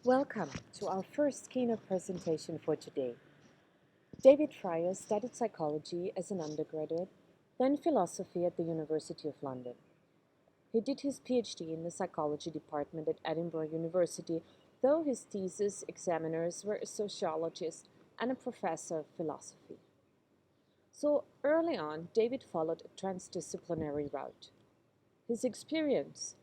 Welcome to our first keynote presentation for today. David Fryer studied psychology as an undergraduate, then philosophy at the University of London. He did his PhD in the psychology department at Edinburgh University, though his thesis examiners were a sociologist and a professor of philosophy. So early on, David followed a transdisciplinary route. His experience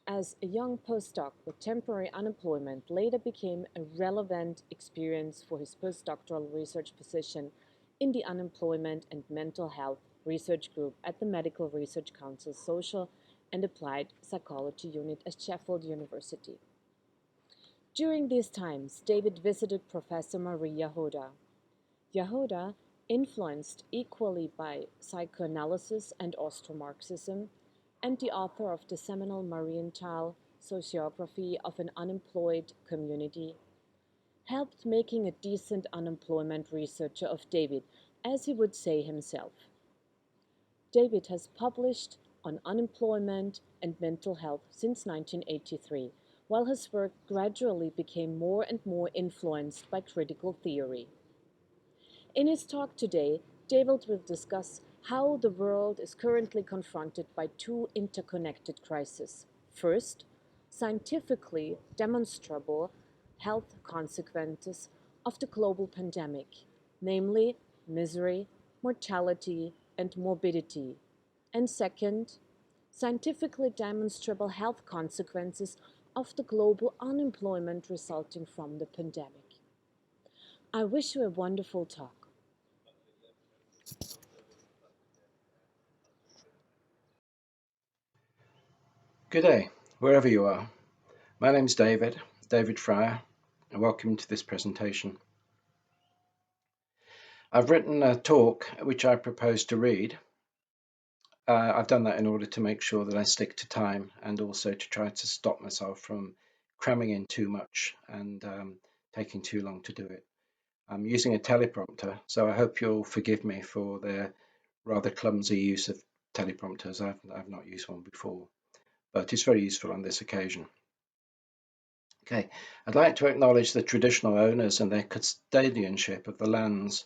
as a young postdoc with temporary unemployment later became a relevant experience for his postdoctoral research position in the Unemployment and Mental Health Research Group at the Medical Research Council's Social and Applied Psychology Unit at Sheffield University. During these times, David visited Professor Marie Yahoda. Yahoda, influenced equally by psychoanalysis and Austro-Marxism, and the author of the seminal Marientile Sociography of an Unemployed Community, helped making a decent unemployment researcher of David, as he would say himself. David has published on unemployment and mental health since 1983, while his work gradually became more and more influenced by critical theory. In his talk today, David will discuss how the world is currently confronted by two interconnected crises. First, scientifically demonstrable health consequences of the global pandemic, namely misery, mortality, and morbidity. And second, scientifically demonstrable health consequences of the global unemployment resulting from the pandemic. I wish you a wonderful talk. Good day, wherever you are. My name is David Fryer, and welcome to this presentation. I've written a talk which I propose to read. I've done that in order to make sure that I stick to time and also to try to stop myself from cramming in too much and taking too long to do it. I'm using a teleprompter, so I hope you'll forgive me for the rather clumsy use of teleprompters. I've not used one before, but it's very useful on this occasion. Okay, I'd like to acknowledge the traditional owners and their custodianship of the lands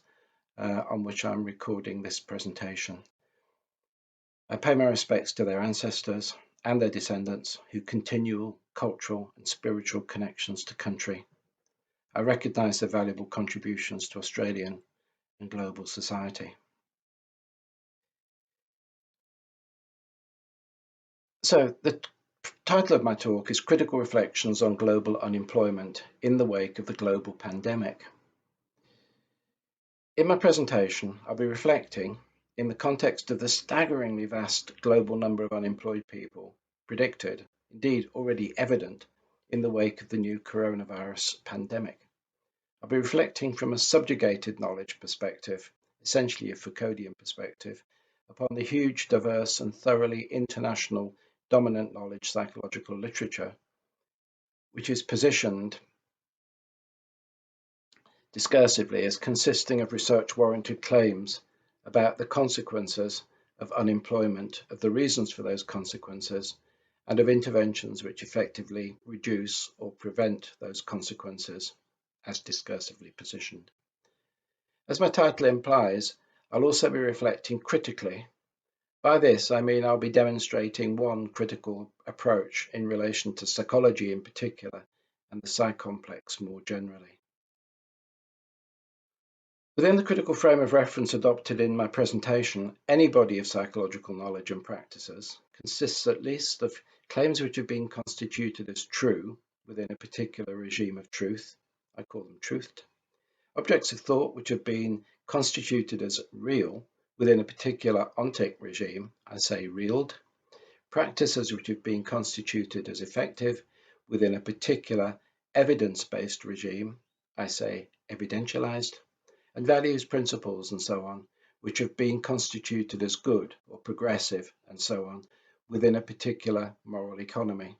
on which I'm recording this presentation. I pay my respects to their ancestors and their descendants who continual cultural and spiritual connections to country. I recognise their valuable contributions to Australian and global society. So the title of my talk is Critical Reflections on Global Unemployment in the Wake of the Global Pandemic. In my presentation, I'll be reflecting, in the context of the staggeringly vast global number of unemployed people predicted, indeed already evident, in the wake of the new coronavirus pandemic. I'll be reflecting from a subjugated knowledge perspective, essentially a Foucauldian perspective, upon the huge, diverse, and thoroughly international dominant knowledge psychological literature, which is positioned discursively as consisting of research-warranted claims about the consequences of unemployment, of the reasons for those consequences, and of interventions which effectively reduce or prevent those consequences, as discursively positioned. As my title implies, I'll also be reflecting critically. By this, I mean I'll be demonstrating one critical approach in relation to psychology in particular and the psychomplex more generally. Within the critical frame of reference adopted in my presentation, any body of psychological knowledge and practices consists at least of claims which have been constituted as true within a particular regime of truth, I call them truthed, objects of thought which have been constituted as real within a particular ontic regime, I say reeled, practices which have been constituted as effective within a particular evidence-based regime, I say evidentialized, and values, principles, and so on, which have been constituted as good or progressive, and so on, within a particular moral economy.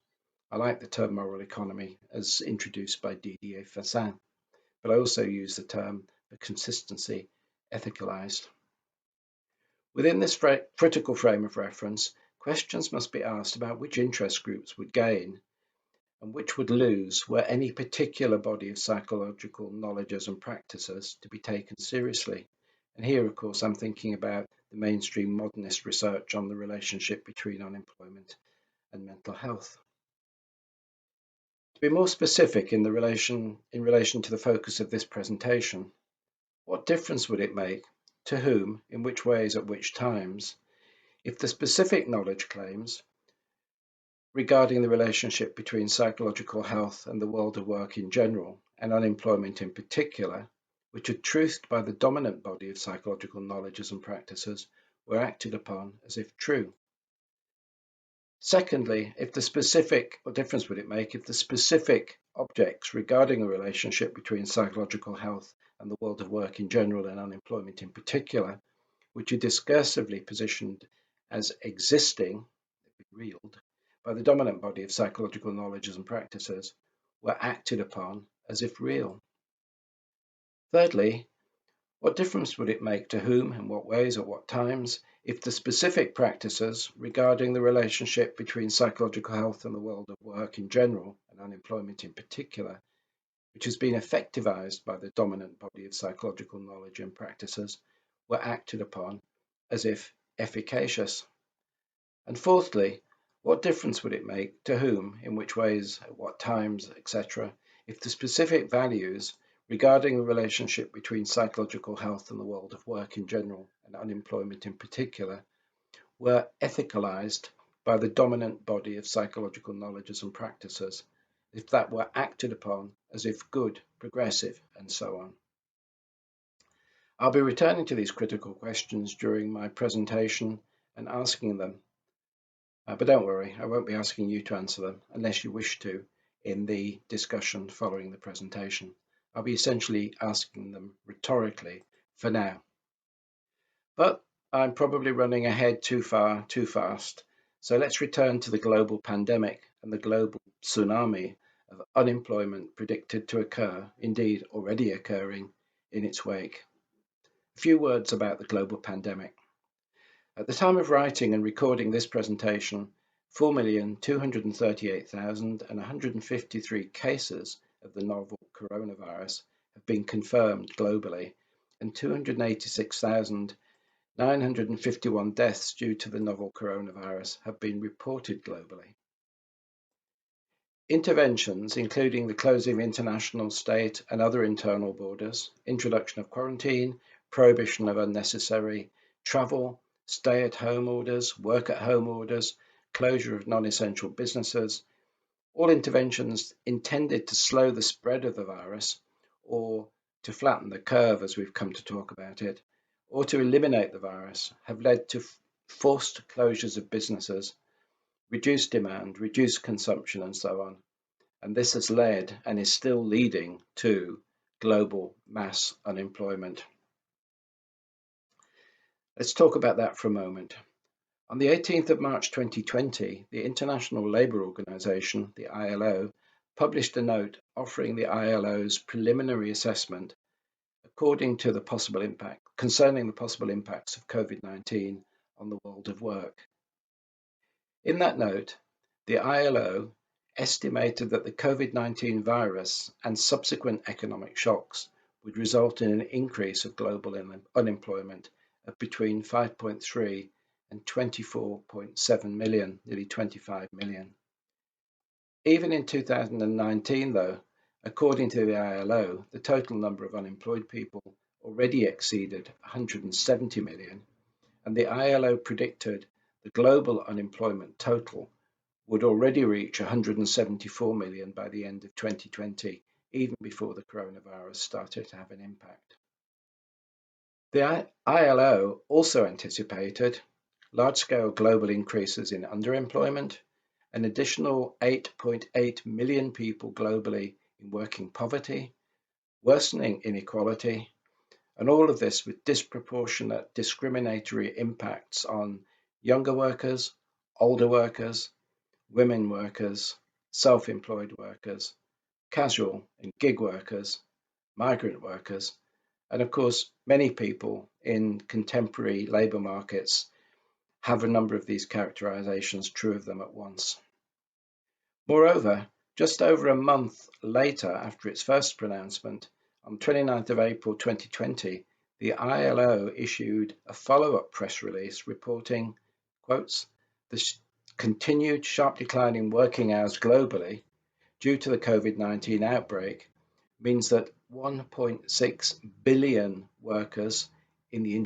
I like the term moral economy as introduced by Didier Fassin, but I also use the term for consistency, ethicalized. Within this critical frame of reference, questions must be asked about which interest groups would gain and which would lose were any particular body of psychological knowledges and practices to be taken seriously. And here, of course, I'm thinking about the mainstream modernist research on the relationship between unemployment and mental health. To be more specific in relation to the focus of this presentation, what difference would it make, to whom, in which ways, at which times, if the specific knowledge claims regarding the relationship between psychological health and the world of work in general, and unemployment in particular, which are truthed by the dominant body of psychological knowledges and practices, were acted upon as if true? Secondly, what difference would it make if the specific objects regarding a relationship between psychological health and the world of work in general and unemployment in particular, which are discursively positioned as existing, reeled, by the dominant body of psychological knowledges and practices, were acted upon as if real? Thirdly, what difference would it make to whom, in what ways, at what times, if the specific practices regarding the relationship between psychological health and the world of work in general and unemployment in particular, which has been effectivized by the dominant body of psychological knowledge and practices, were acted upon as if efficacious? And fourthly, what difference would it make to whom, in which ways, at what times, etc., if the specific values regarding the relationship between psychological health and the world of work in general and unemployment in particular were ethicalized by the dominant body of psychological knowledges and practices, if that were acted upon as if good, progressive, and so on? I'll be returning to these critical questions during my presentation and asking them. But don't worry, I won't be asking you to answer them unless you wish to in the discussion following the presentation. I'll be essentially asking them rhetorically for now. But I'm probably running ahead too far, too fast. So let's return to the global pandemic and the global tsunami of unemployment predicted to occur, indeed already occurring, in its wake. A few words about the global pandemic. At the time of writing and recording this presentation, 4,238,153 cases of the novel coronavirus have been confirmed globally, and 286,951 deaths due to the novel coronavirus have been reported globally. Interventions, including the closing of international, state, and other internal borders, introduction of quarantine, prohibition of unnecessary travel, stay-at-home orders, work-at-home orders, closure of non-essential businesses, all interventions intended to slow the spread of the virus or to flatten the curve, as we've come to talk about it, or to eliminate the virus, have led to forced closures of businesses, reduced demand, reduced consumption, and so on. And this has led and is still leading to global mass unemployment. Let's talk about that for a moment. On the 18th of March 2020, the International Labour Organization, the ILO, published a note offering the ILO's preliminary assessment concerning the possible impacts of COVID-19 on the world of work. In that note, the ILO estimated that the COVID-19 virus and subsequent economic shocks would result in an increase of global unemployment of between 5.3 and 24.7 million, nearly 25 million. Even in 2019, though, according to the ILO, the total number of unemployed people already exceeded 170 million, and the ILO predicted the global unemployment total would already reach 174 million by the end of 2020, even before the coronavirus started to have an impact. The ILO also anticipated large-scale global increases in underemployment, an additional 8.8 million people globally in working poverty, worsening inequality, and all of this with disproportionate discriminatory impacts on younger workers, older workers, women workers, self-employed workers, casual and gig workers, migrant workers, and of course, many people in contemporary labour markets have a number of these characterizations true of them at once. Moreover, Just over a month later, after its first pronouncement, on 29th of April 2020, the ILO issued a follow-up press release reporting, quotes, the continued sharp decline in working hours globally due to the COVID-19 outbreak means that 1.6 billion workers in the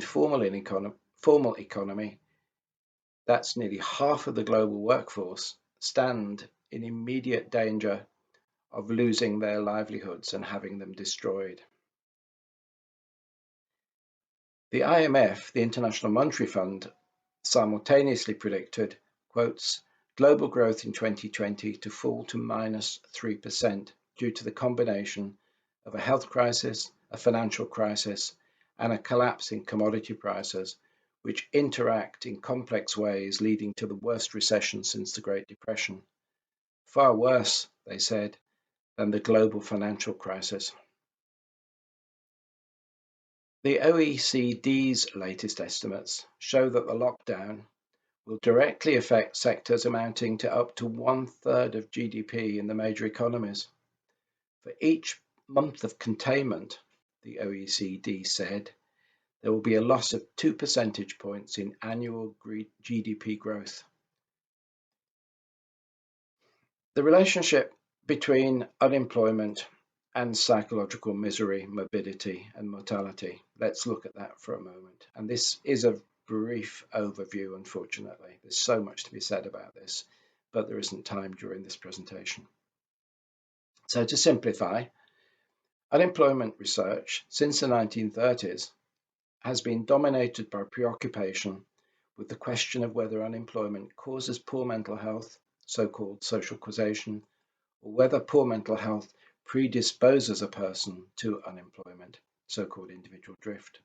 formal economy, that's nearly half of the global workforce, stand in immediate danger of losing their livelihoods and having them destroyed. The IMF, the International Monetary Fund, simultaneously predicted, quotes, global growth in 2020 to fall to minus 3% due to the combination of a health crisis, a financial crisis, and a collapse in commodity prices, which interact in complex ways, leading to the worst recession since the Great Depression. Far worse, they said, than the global financial crisis. The OECD's latest estimates show that the lockdown will directly affect sectors amounting to up to 1/3 of GDP in the major economies. For each month of containment, the OECD said, there will be a loss of 2 percentage points in annual GDP growth. The relationship between unemployment and psychological misery, morbidity, and mortality. Let's look at that for a moment. And this is a brief overview, unfortunately. There's so much to be said about this, but there isn't time during this presentation. So to simplify, unemployment research since the 1930s has been dominated by preoccupation with the question of whether unemployment causes poor mental health, so-called social causation, or whether poor mental health predisposes a person to unemployment, so-called individual drift.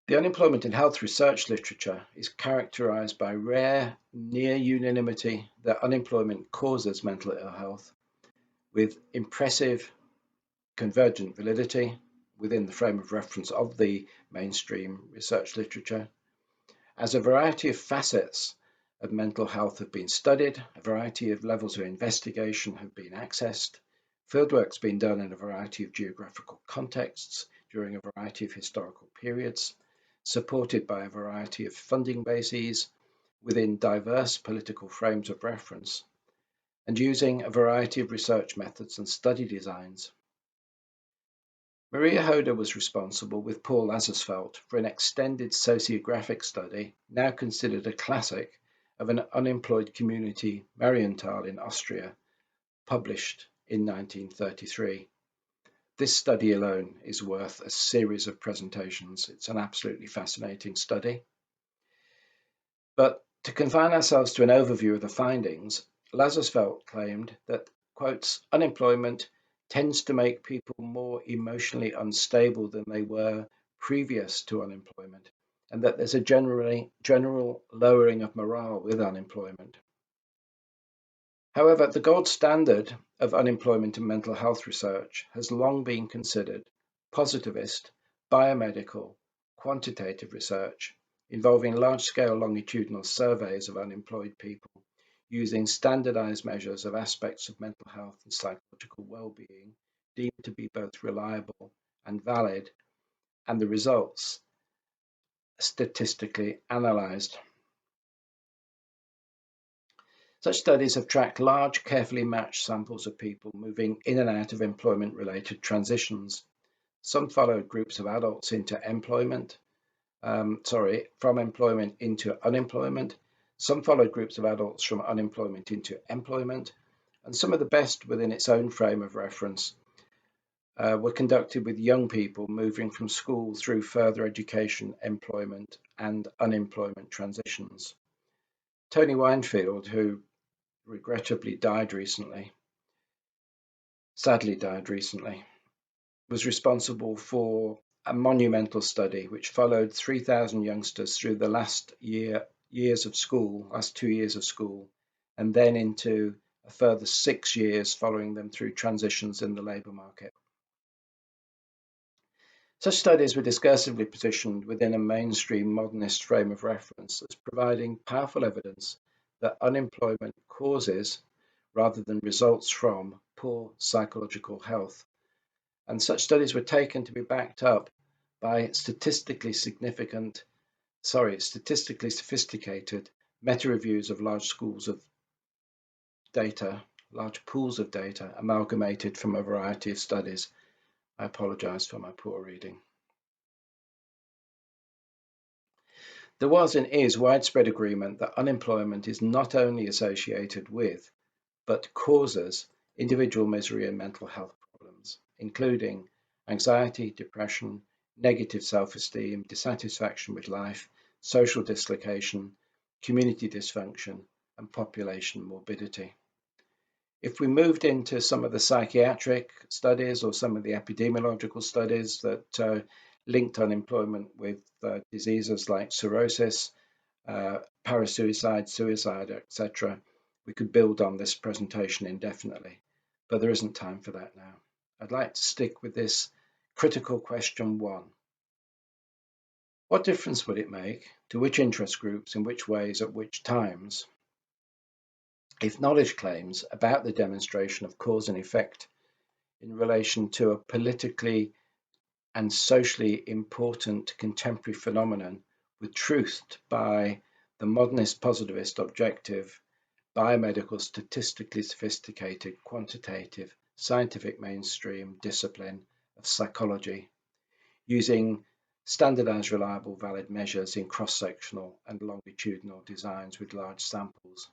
The unemployment and health research literature is characterized by rare, near unanimity that unemployment causes mental ill health, with impressive convergent validity within the frame of reference of the mainstream research literature, as a variety of facets of mental health have been studied, a variety of levels of investigation have been accessed, fieldwork's been done in a variety of geographical contexts during a variety of historical periods, supported by a variety of funding bases within diverse political frames of reference, and using a variety of research methods and study designs. Maria Hoder was responsible with Paul Lazarsfeld for an extended sociographic study, now considered a classic, of an unemployed community, Marienthal in Austria, published in 1933. This study alone is worth a series of presentations. It's an absolutely fascinating study. But to confine ourselves to an overview of the findings, Lazarsfeld claimed that, quotes, unemployment tends to make people more emotionally unstable than they were previous to unemployment, and that there's a general lowering of morale with unemployment. However, the gold standard of unemployment and mental health research has long been considered positivist, biomedical, quantitative research involving large-scale longitudinal surveys of unemployed people using standardized measures of aspects of mental health and psychological well-being deemed to be both reliable and valid, and the results statistically analyzed. Such studies have tracked large, carefully matched samples of people moving in and out of employment-related transitions. Some followed groups of adults into from employment into unemployment. Some followed groups of adults from unemployment into employment, and some of the best within its own frame of reference were conducted with young people moving from school through further education, employment, and unemployment transitions. Tony Weinfeld, who sadly died recently, was responsible for a monumental study which followed 3,000 youngsters through the last 2 years of school, and then into a further 6 years following them through transitions in the labour market. Such studies were discursively positioned within a mainstream modernist frame of reference as providing powerful evidence that unemployment causes rather than results from poor psychological health. And such studies were taken to be backed up by statistically sophisticated meta-reviews of large pools of data amalgamated from a variety of studies. I apologize for my poor reading. There was and is widespread agreement that unemployment is not only associated with, but causes individual misery and mental health problems, including anxiety, depression, negative self-esteem, dissatisfaction with life, social dislocation, community dysfunction, and population morbidity. If we moved into some of the psychiatric studies or some of the epidemiological studies that linked unemployment with diseases like cirrhosis, parasuicide, suicide, etc., we could build on this presentation indefinitely, but there isn't time for that now. I'd like to stick with this critical question 1. What difference would it make to which interest groups, in which ways, at which times, if knowledge claims about the demonstration of cause and effect in relation to a politically and socially important contemporary phenomenon were truthed by the modernist positivist objective, biomedical, statistically sophisticated, quantitative, scientific mainstream discipline of psychology, using standardized, reliable, valid measures in cross-sectional and longitudinal designs with large samples.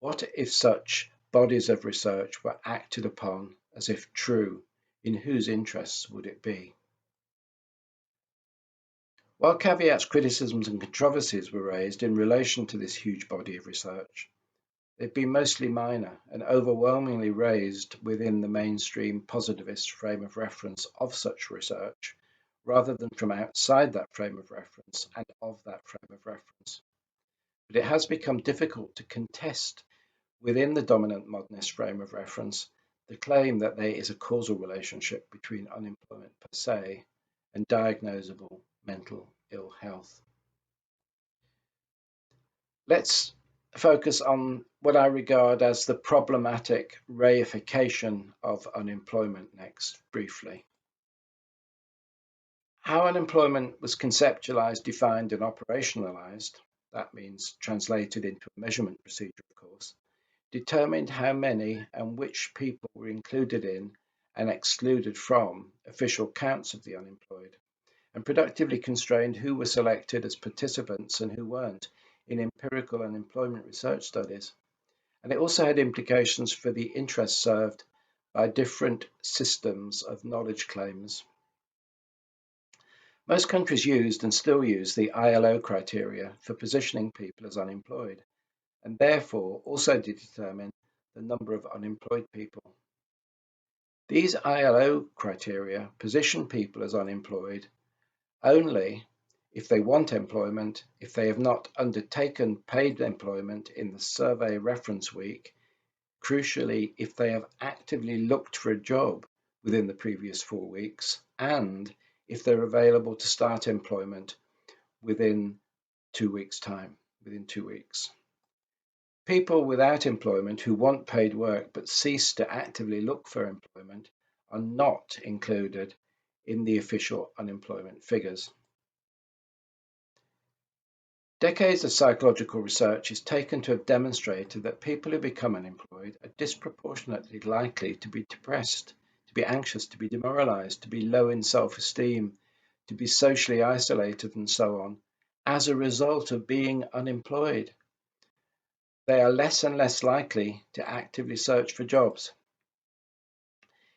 What if such bodies of research were acted upon as if true? In whose interests would it be? While caveats, criticisms, and controversies were raised in relation to this huge body of research, they've been mostly minor and overwhelmingly raised within the mainstream positivist frame of reference of such research, rather than from outside that frame of reference and of that frame of reference. But it has become difficult to contest within the dominant modernist frame of reference the claim that there is a causal relationship between unemployment per se and diagnosable mental ill health. Let's focus on what I regard as the problematic reification of unemployment next, briefly. How unemployment was conceptualized, defined, and operationalized, that means translated into a measurement procedure, of course, determined how many and which people were included in and excluded from official counts of the unemployed, and productively constrained who were selected as participants and who weren't in empirical and employment research studies. And it also had implications for the interest served by different systems of knowledge claims. Most countries used and still use the ILO criteria for positioning people as unemployed, and therefore also determine the number of unemployed people. These ILO criteria position people as unemployed only if they want employment, if they have not undertaken paid employment in the survey reference week, crucially, if they have actively looked for a job within the previous 4 weeks, and if they're available to start employment within 2 weeks' time, within 2 weeks. People without employment who want paid work but cease to actively look for employment are not included in the official unemployment figures. Decades of psychological research is taken to have demonstrated that people who become unemployed are disproportionately likely to be depressed, to be anxious, to be demoralized, to be low in self-esteem, to be socially isolated, and so on, as a result of being unemployed. They are less and less likely to actively search for jobs.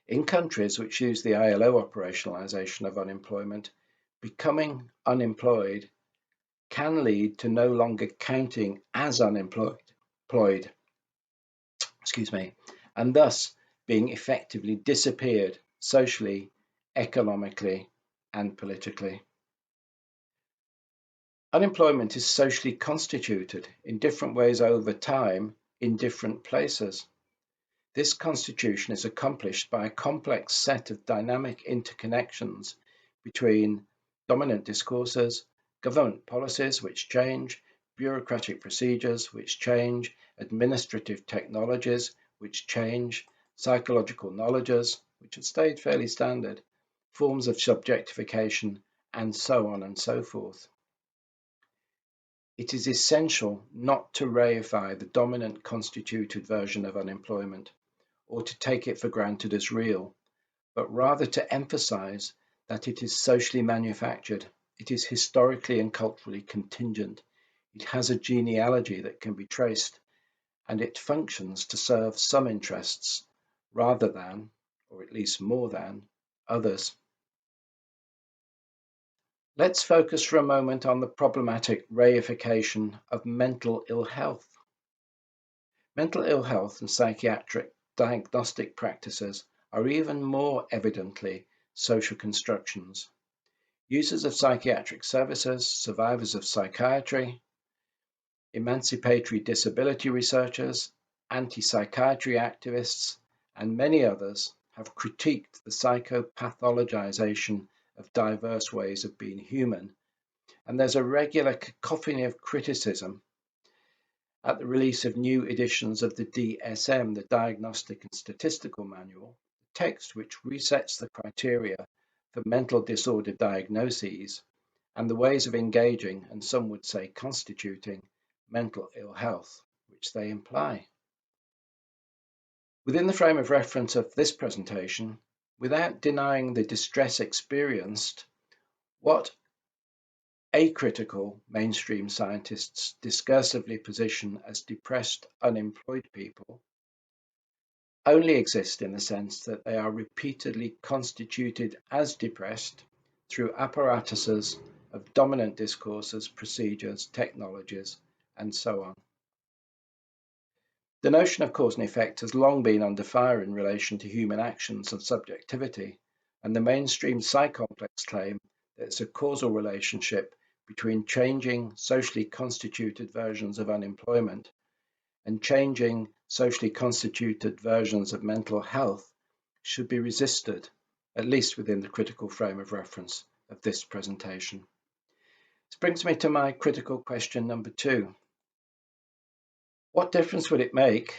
In countries which use the ILO operationalization of unemployment, becoming unemployed can lead to no longer counting as unemployed, and thus being effectively disappeared socially, economically, and politically. Unemployment is socially constituted in different ways over time in different places. This constitution is accomplished by a complex set of dynamic interconnections between dominant discourses, government policies which change, bureaucratic procedures which change, administrative technologies which change, psychological knowledges, which have stayed fairly standard, forms of subjectification, and so on and so forth. It is essential not to reify the dominant constituted version of unemployment, or to take it for granted as real, but rather to emphasize that it is socially manufactured, it is historically and culturally contingent, it has a genealogy that can be traced, and it functions to serve some interests rather than, or at least more than, others. Let's focus for a moment on the problematic reification of mental ill health. Mental ill health and psychiatric diagnostic practices are even more evidently social constructions. Users of psychiatric services, survivors of psychiatry, emancipatory disability researchers, anti-psychiatry activists, and many others have critiqued the psychopathologization of diverse ways of being human, and there's a regular cacophony of criticism at the release of new editions of the DSM, the Diagnostic and Statistical Manual, the text which resets the criteria for mental disorder diagnoses and the ways of engaging, and some would say constituting, mental ill health, which they imply. Within the frame of reference of this presentation, without denying the distress experienced, what acritical mainstream scientists discursively position as depressed, unemployed people only exist in the sense that they are repeatedly constituted as depressed through apparatuses of dominant discourses, procedures, technologies, and so on. The notion of cause and effect has long been under fire in relation to human actions and subjectivity, and the mainstream psychomplex claim that it's a causal relationship between changing socially constituted versions of unemployment and changing socially constituted versions of mental health should be resisted, at least within the critical frame of reference of this presentation. This brings me to my critical question number 2. What difference would it make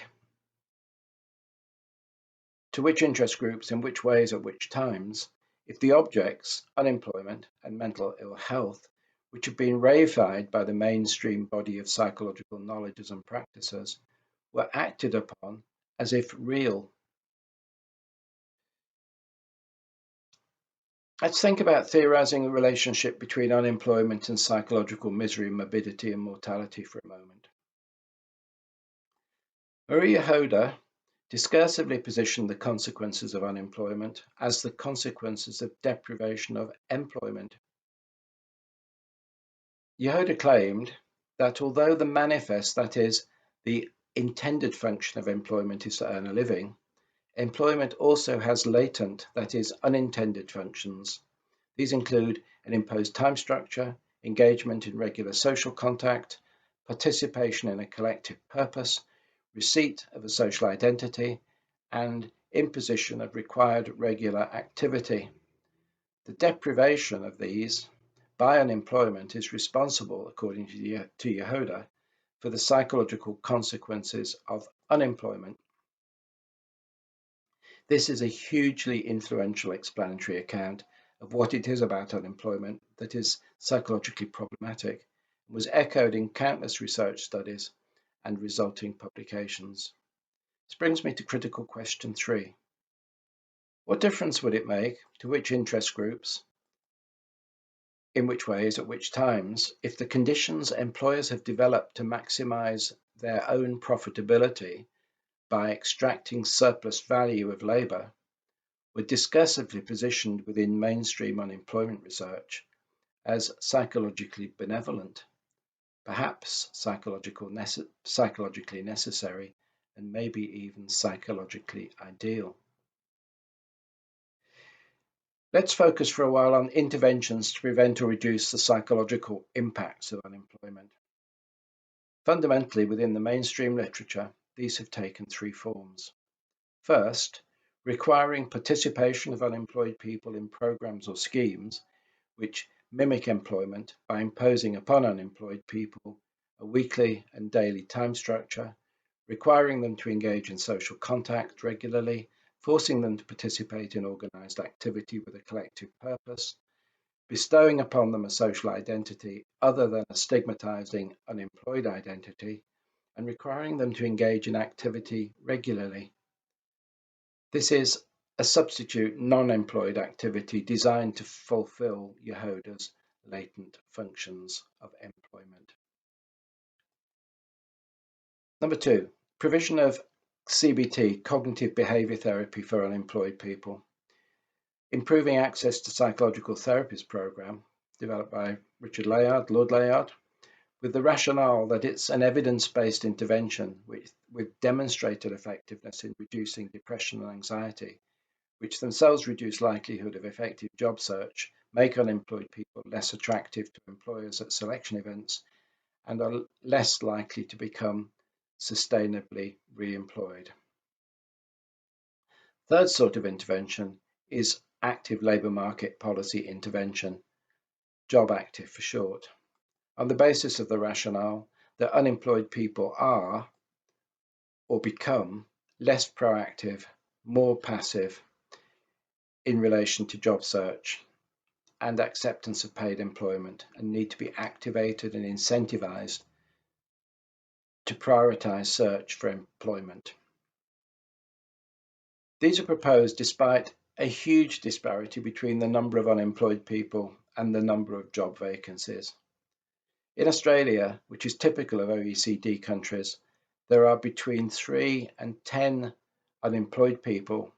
to which interest groups, in which ways, at which times, if the objects, unemployment and mental ill health, which have been reified by the mainstream body of psychological knowledges and practices, were acted upon as if real? Let's think about theorizing the relationship between unemployment and psychological misery, morbidity, and mortality for a moment. Maria Hoda discursively positioned the consequences of unemployment as the consequences of deprivation of employment. Yehuda claimed that although the manifest, that is, the intended function of employment is to earn a living, employment also has latent, that is, unintended functions. These include an imposed time structure, engagement in regular social contact, participation in a collective purpose, receipt of a social identity, and imposition of required regular activity. The deprivation of these by unemployment is responsible, according to Yehuda, for the psychological consequences of unemployment. This is a hugely influential explanatory account of what it is about unemployment that is psychologically problematic, and was echoed in countless research studies and resulting publications. This brings me to critical question 3. What difference would it make to which interest groups, in which ways, at which times, if the conditions employers have developed to maximize their own profitability by extracting surplus value of labor were discursively positioned within mainstream unemployment research as psychologically benevolent, perhaps psychologically necessary, and maybe even psychologically ideal. Let's focus for a while on interventions to prevent or reduce the psychological impacts of unemployment. Fundamentally, within the mainstream literature, these have taken 3 forms. First, requiring participation of unemployed people in programs or schemes which mimic employment by imposing upon unemployed people a weekly and daily time structure, requiring them to engage in social contact regularly, forcing them to participate in organised activity with a collective purpose, bestowing upon them a social identity other than a stigmatising unemployed identity, and requiring them to engage in activity regularly. This is a substitute non-employed activity designed to fulfill Yehuda's latent functions of employment. Number 2, provision of CBT, cognitive behaviour therapy for unemployed people. Improving access to psychological therapies program developed by Lord Layard, with the rationale that it's an evidence-based intervention with demonstrated effectiveness in reducing depression and anxiety, which themselves reduce likelihood of effective job search, make unemployed people less attractive to employers at selection events, and are less likely to become sustainably re-employed. Third sort of intervention is active labour market policy intervention, Job Active for short, on the basis of the rationale that unemployed people are or become less proactive, more passive in relation to job search and acceptance of paid employment, and need to be activated and incentivized to prioritize search for employment. These are proposed despite a huge disparity between the number of unemployed people and the number of job vacancies. In Australia, which is typical of OECD countries, there are between 3 and 10 unemployed people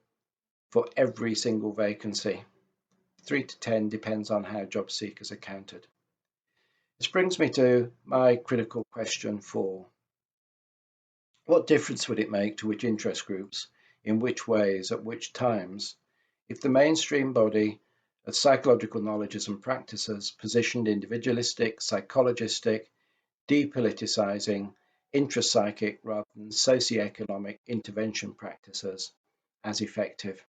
for every single vacancy. 3 to 10 depends on how job seekers are counted. This brings me to my critical question 4. What difference would it make to which interest groups, in which ways, at which times, if the mainstream body of psychological knowledges and practices positioned individualistic, psychologistic, depoliticizing, intrapsychic rather than socioeconomic intervention practices as effective?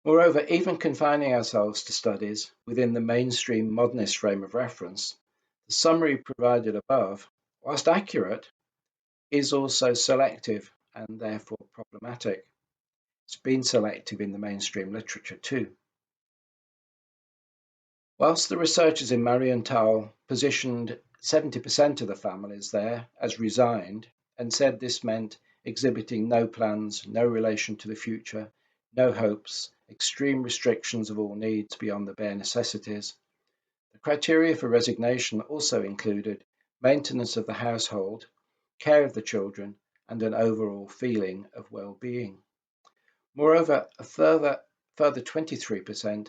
Moreover, even confining ourselves to studies within the mainstream modernist frame of reference, the summary provided above, whilst accurate, is also selective and therefore problematic. It's been selective in the mainstream literature too. Whilst the researchers in Marienthal positioned 70% of the families there as resigned and said this meant exhibiting no plans, no relation to the future, no hopes, extreme restrictions of all needs beyond the bare necessities, the criteria for resignation also included maintenance of the household, care of the children, and an overall feeling of well-being. Moreover, a further 23%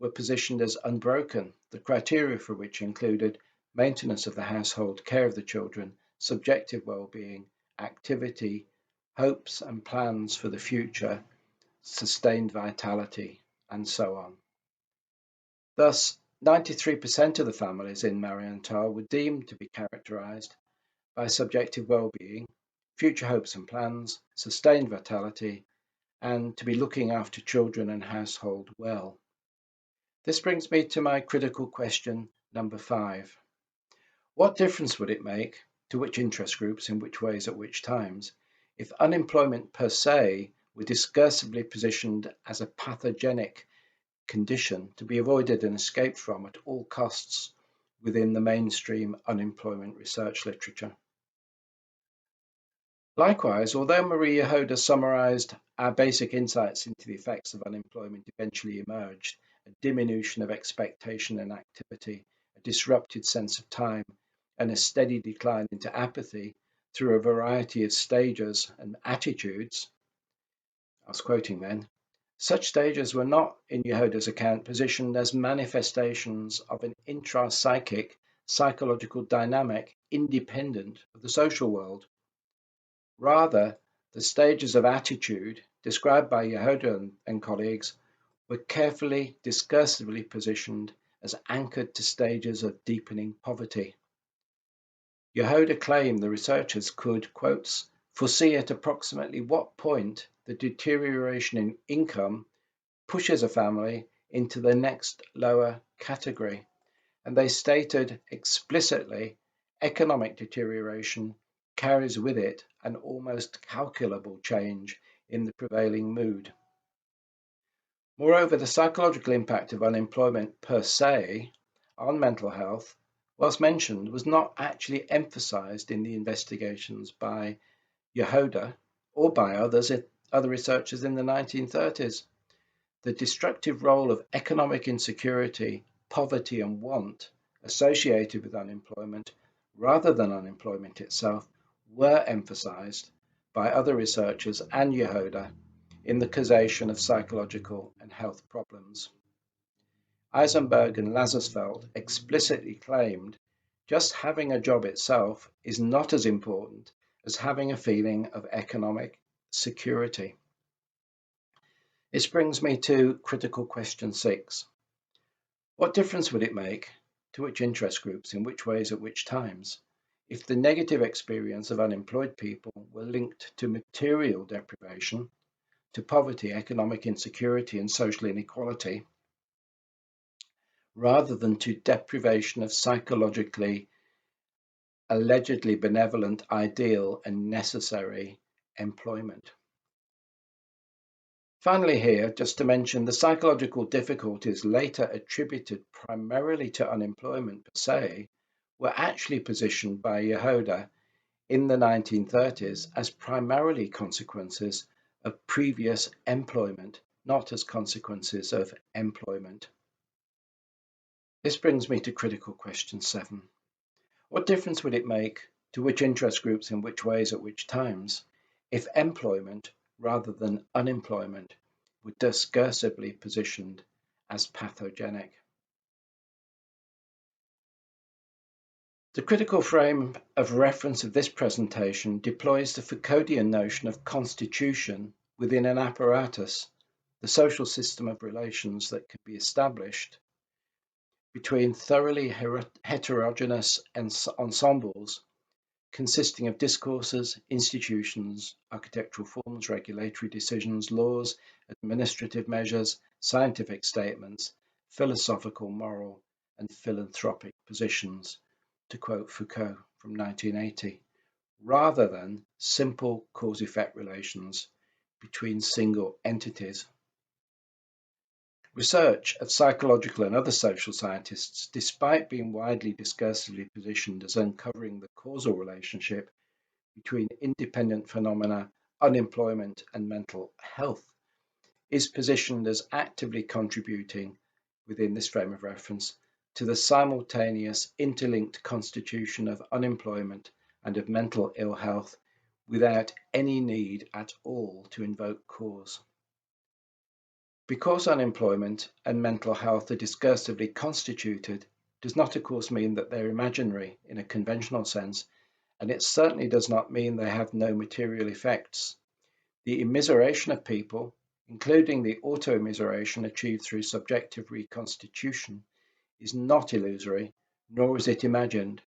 were positioned as unbroken, the criteria for which included maintenance of the household, care of the children, subjective well-being, activity, hopes and plans for the future, sustained vitality, and so on. Thus, 93% of the families in Marienthal were deemed to be characterized by subjective well-being, future hopes and plans, sustained vitality, and to be looking after children and household well. This brings me to my critical question number 5. What difference would it make to which interest groups, in which ways, at which times, if unemployment per se were discursively positioned as a pathogenic condition to be avoided and escaped from at all costs within the mainstream unemployment research literature? Likewise, although Marie Yehuda summarized our basic insights into the effects of unemployment eventually emerged, a diminution of expectation and activity, a disrupted sense of time, and a steady decline into apathy through a variety of stages and attitudes, I was quoting then, such stages were not, in Yehuda's account, positioned as manifestations of an intrapsychic psychological dynamic independent of the social world. Rather, the stages of attitude described by Yehuda and colleagues were carefully, discursively positioned as anchored to stages of deepening poverty. Yehuda claimed the researchers could, quotes, foresee at approximately what point the deterioration in income pushes a family into the next lower category, and they stated explicitly economic deterioration carries with it an almost calculable change in the prevailing mood. Moreover, the psychological impact of unemployment per se on mental health, whilst mentioned, was not actually emphasized in the investigations by Yehuda or by other researchers in the 1930s. The destructive role of economic insecurity, poverty, and want associated with unemployment, rather than unemployment itself, were emphasized by other researchers and Yehuda in the causation of psychological and health problems. Eisenberg and Lazarsfeld explicitly claimed just having a job itself is not as important as having a feeling of economic security. This brings me to critical question 6. What difference would it make, to which interest groups, in which ways, at which times, if the negative experience of unemployed people were linked to material deprivation, to poverty, economic insecurity, and social inequality, rather than to deprivation of psychologically, allegedly benevolent, ideal, and necessary employment? Finally here, just to mention, the psychological difficulties later attributed primarily to unemployment per se were actually positioned by Yehuda in the 1930s as primarily consequences of previous employment, not as consequences of employment. This brings me to critical question 7. What difference would it make, to which interest groups, in which ways, at which times, if employment rather than unemployment were discursively positioned as pathogenic? The critical frame of reference of this presentation deploys the Foucauldian notion of constitution within an apparatus, the social system of relations that can be established between thoroughly heterogeneous ensembles consisting of discourses, institutions, architectural forms, regulatory decisions, laws, administrative measures, scientific statements, philosophical, moral, and philanthropic positions, to quote Foucault from 1980, rather than simple cause-effect relations between single entities. Research of psychological and other social scientists, despite being widely discursively positioned as uncovering the causal relationship between independent phenomena, unemployment, and mental health, is positioned as actively contributing, within this frame of reference, to the simultaneous interlinked constitution of unemployment and of mental ill health without any need at all to invoke cause. Because unemployment and mental health are discursively constituted does not, of course, mean that they're imaginary in a conventional sense, and it certainly does not mean they have no material effects. The immiseration of people, including the auto-immiseration achieved through subjective reconstitution, is not illusory, nor is it imagined,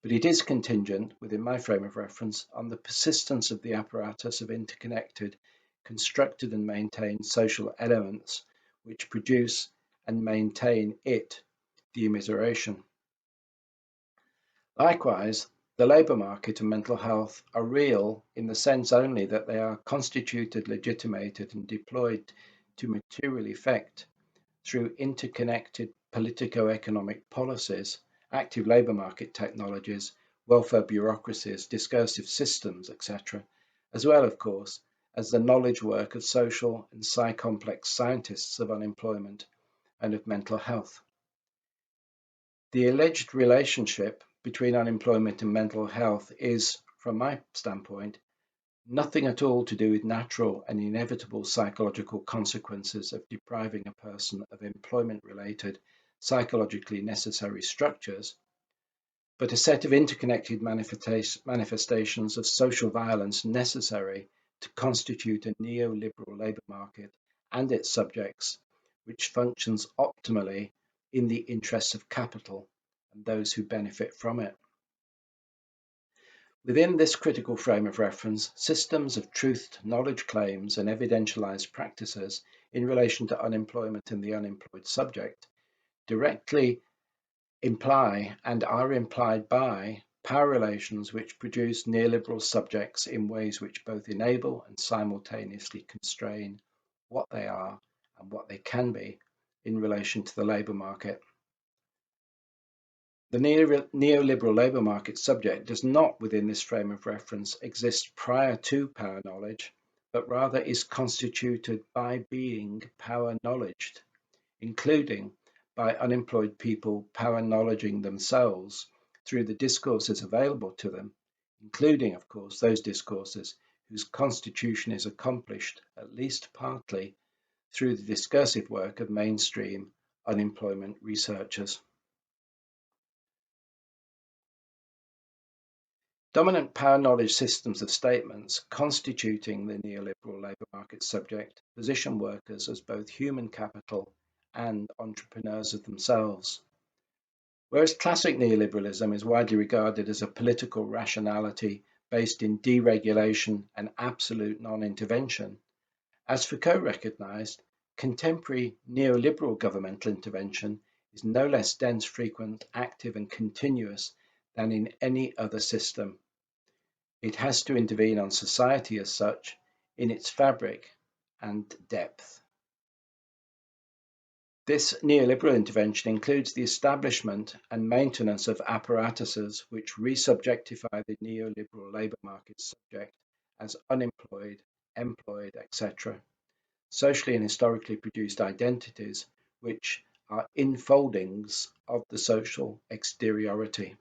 but it is contingent, within my frame of reference, on the persistence of the apparatus of interconnected, constructed and maintained social elements which produce and maintain it, the immiseration. Likewise, the labour market and mental health are real in the sense only that they are constituted, legitimated, and deployed to material effect through interconnected politico-economic policies, active labour market technologies, welfare bureaucracies, discursive systems, etc., as well, of course, as the knowledge work of social and psy-complex scientists of unemployment and of mental health. The alleged relationship between unemployment and mental health is, from my standpoint, nothing at all to do with natural and inevitable psychological consequences of depriving a person of employment-related, psychologically necessary structures, but a set of interconnected manifestations of social violence necessary to constitute a neoliberal labour market and its subjects, which functions optimally in the interests of capital and those who benefit from it. Within this critical frame of reference, systems of truthed knowledge claims and evidentialized practices in relation to unemployment and the unemployed subject directly imply and are implied by power relations which produce neoliberal subjects in ways which both enable and simultaneously constrain what they are and what they can be in relation to the labour market. The neoliberal labour market subject does not, within this frame of reference, exist prior to power knowledge, but rather is constituted by being power knowledged, including by unemployed people power knowledging themselves through the discourses available to them, including, of course, those discourses whose constitution is accomplished, at least partly, through the discursive work of mainstream unemployment researchers. Dominant power knowledge systems of statements constituting the neoliberal labour market subject position workers as both human capital and entrepreneurs of themselves. Whereas classic neoliberalism is widely regarded as a political rationality based in deregulation and absolute non-intervention, as Foucault recognised, contemporary neoliberal governmental intervention is no less dense, frequent, active and continuous than in any other system. It has to intervene on society as such, in its fabric and depth. This neoliberal intervention includes the establishment and maintenance of apparatuses which resubjectify the neoliberal labour market subject as unemployed, employed, etc., socially and historically produced identities which are infoldings of the social exteriority.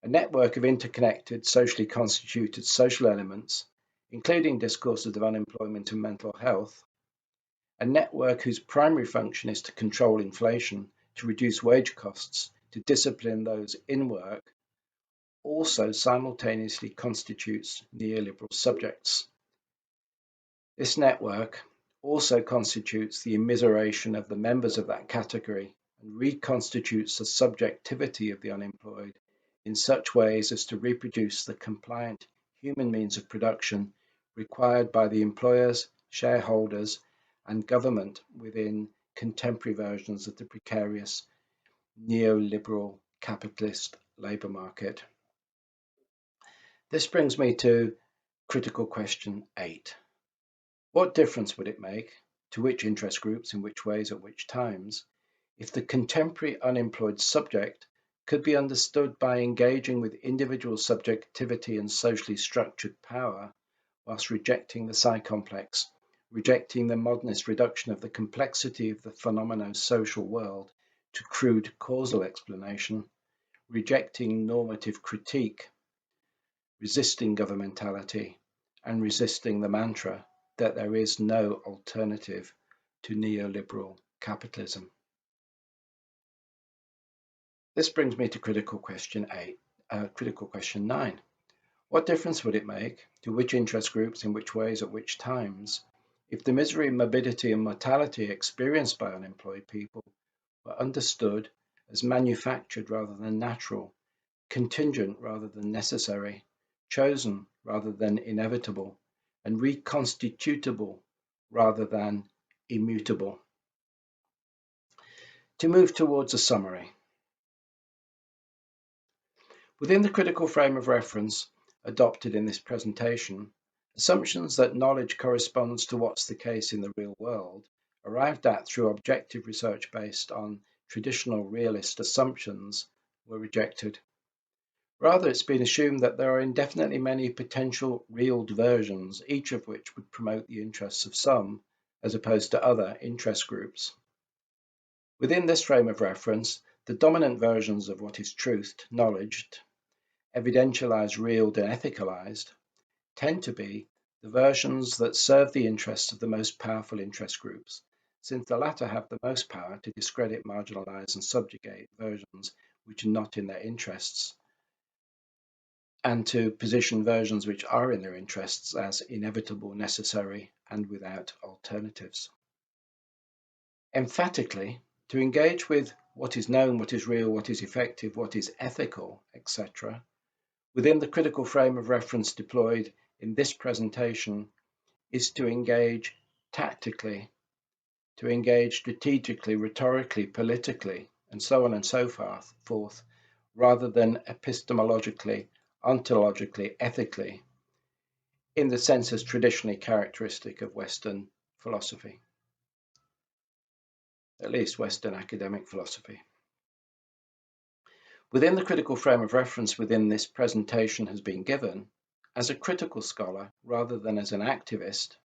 A network of interconnected, socially constituted social elements, including discourses of unemployment and mental health, a network whose primary function is to control inflation, to reduce wage costs, to discipline those in work, also simultaneously constitutes neoliberal subjects. This network also constitutes the immiseration of the members of that category and reconstitutes the subjectivity of the unemployed in such ways as to reproduce the compliant human means of production required by the employers, shareholders, and government within contemporary versions of the precarious neoliberal capitalist labour market. This brings me to critical question 8. What difference would it make, to which interest groups, in which ways, at which times, if the contemporary unemployed subject could be understood by engaging with individual subjectivity and socially structured power, whilst rejecting the psy-complex, rejecting the modernist reduction of the complexity of the phenomeno-social world to crude causal explanation, rejecting normative critique, resisting governmentality, and resisting the mantra that there is no alternative to neoliberal capitalism. This brings me to critical question 9. What difference would it make, to which interest groups, in which ways, at which times, if the misery, morbidity and mortality experienced by unemployed people were understood as manufactured rather than natural, contingent rather than necessary, chosen rather than inevitable, and reconstitutable rather than immutable? To move towards a summary. Within the critical frame of reference adopted in this presentation, assumptions that knowledge corresponds to what's the case in the real world, arrived at through objective research based on traditional realist assumptions, were rejected. Rather, it's been assumed that there are indefinitely many potential real versions, each of which would promote the interests of some, as opposed to other interest groups. Within this frame of reference, the dominant versions of what is truthed, knowledged, evidentialized, reeled, and ethicalized, tend to be the versions that serve the interests of the most powerful interest groups, since the latter have the most power to discredit, marginalize, and subjugate versions which are not in their interests, and to position versions which are in their interests as inevitable, necessary, and without alternatives. Emphatically, to engage with what is known, what is real, what is effective, what is ethical, etc., within the critical frame of reference deployed in this presentation, is to engage tactically, to engage strategically, rhetorically, politically, and so on and so forth, rather than epistemologically, ontologically, ethically, in the senses traditionally characteristic of Western philosophy, at least Western academic philosophy. Within the critical frame of reference within this presentation has been given, as a critical scholar rather than as an activist,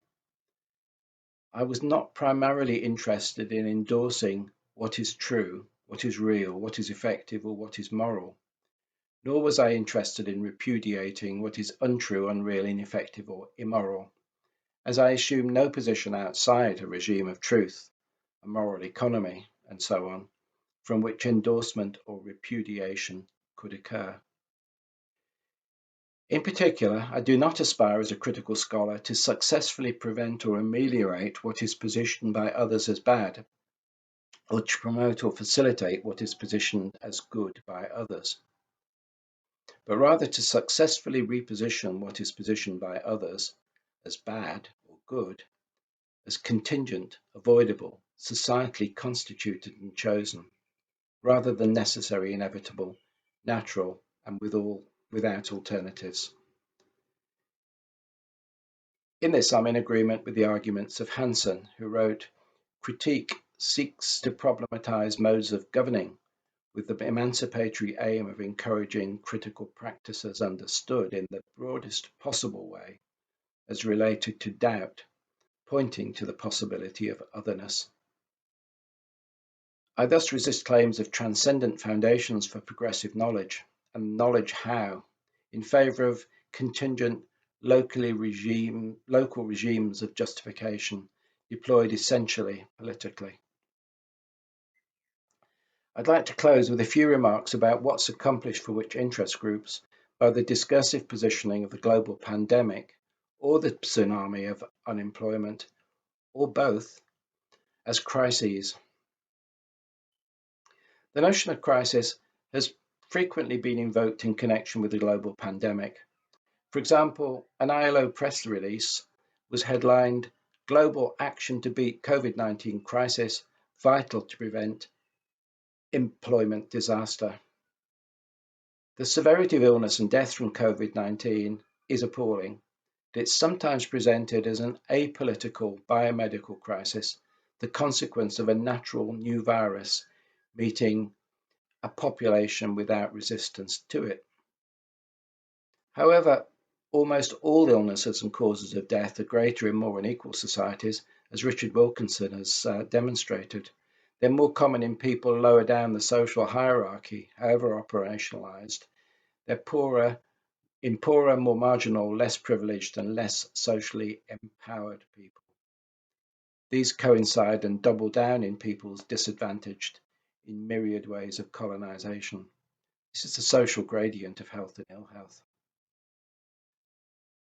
I was not primarily interested in endorsing what is true, what is real, what is effective, or what is moral, nor was I interested in repudiating what is untrue, unreal, ineffective, or immoral, as I assume no position outside a regime of truth, a moral economy, and so on, from which endorsement or repudiation could occur. In particular, I do not aspire as a critical scholar to successfully prevent or ameliorate what is positioned by others as bad, or to promote or facilitate what is positioned as good by others, but rather to successfully reposition what is positioned by others as bad or good, as contingent, avoidable, societally constituted and chosen, rather than necessary, inevitable, natural, and without alternatives. In this, I'm in agreement with the arguments of Hansen, who wrote, "Critique seeks to problematize modes of governing with the emancipatory aim of encouraging critical practices understood in the broadest possible way as related to doubt, pointing to the possibility of otherness." I thus resist claims of transcendent foundations for progressive knowledge and knowledge how, in favor of contingent local regimes of justification deployed essentially politically. I'd like to close with a few remarks about what's accomplished for which interest groups by the discursive positioning of the global pandemic or the tsunami of unemployment, or both, as crises. The notion of crisis has frequently been invoked in connection with the global pandemic. For example, an ILO press release was headlined, "Global Action to Beat COVID-19 Crisis, Vital to Prevent Employment Disaster." The severity of illness and death from COVID-19 is appalling. It's sometimes presented as an apolitical biomedical crisis, the consequence of a natural new virus meeting a population without resistance to it. However, almost all illnesses and causes of death are greater in more unequal societies, as Richard Wilkinson has demonstrated. They're more common in people lower down the social hierarchy, however operationalized. They're in poorer, more marginal, less privileged, and less socially empowered people. These coincide and double down in peoples disadvantaged in myriad ways of colonization. This is the social gradient of health and ill health.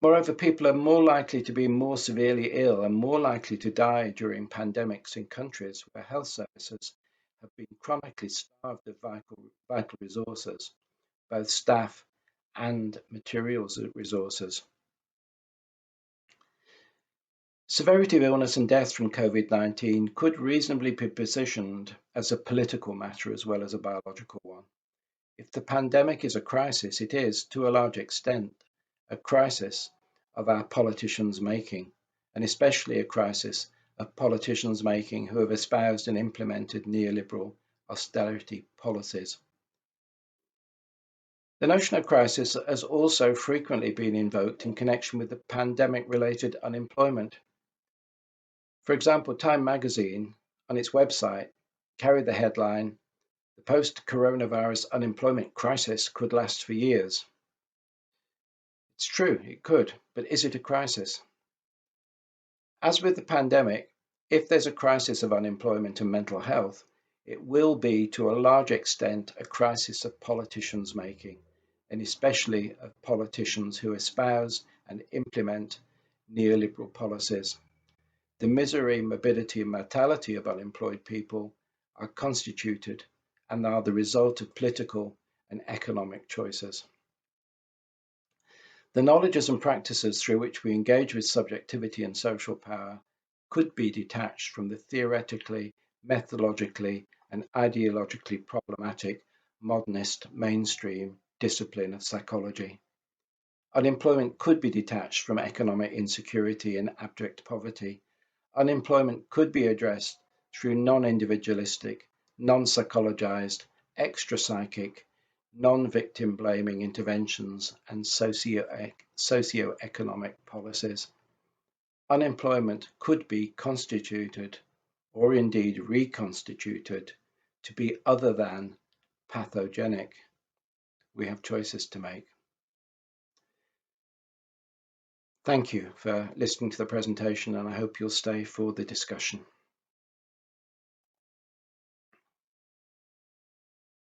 Moreover, people are more likely to be more severely ill and more likely to die during pandemics in countries where health services have been chronically starved of vital resources, both staff and materials resources. Severity of illness and death from COVID-19 could reasonably be positioned as a political matter as well as a biological one. If the pandemic is a crisis, it is, to a large extent, a crisis of our politicians' making, and especially a crisis of politicians' making who have espoused and implemented neoliberal austerity policies. The notion of crisis has also frequently been invoked in connection with the pandemic-related unemployment. For example, Time magazine, on its website, carried the headline, "The post-coronavirus unemployment crisis could last for years." It's true, it could, but is it a crisis? As with the pandemic, if there's a crisis of unemployment and mental health, it will be to a large extent a crisis of politicians' making, and especially of politicians who espouse and implement neoliberal policies. The misery, morbidity, and mortality of unemployed people are constituted and are the result of political and economic choices. The knowledges and practices through which we engage with subjectivity and social power could be detached from the theoretically, methodologically, and ideologically problematic modernist, mainstream discipline of psychology. Unemployment could be detached from economic insecurity and abject poverty. Unemployment could be addressed through non-individualistic, non-psychologized, extra-psychic, non-victim blaming interventions and socio-economic policies. Unemployment could be constituted or indeed reconstituted to be other than pathogenic. We have choices to make. Thank you for listening to the presentation, and I hope you'll stay for the discussion.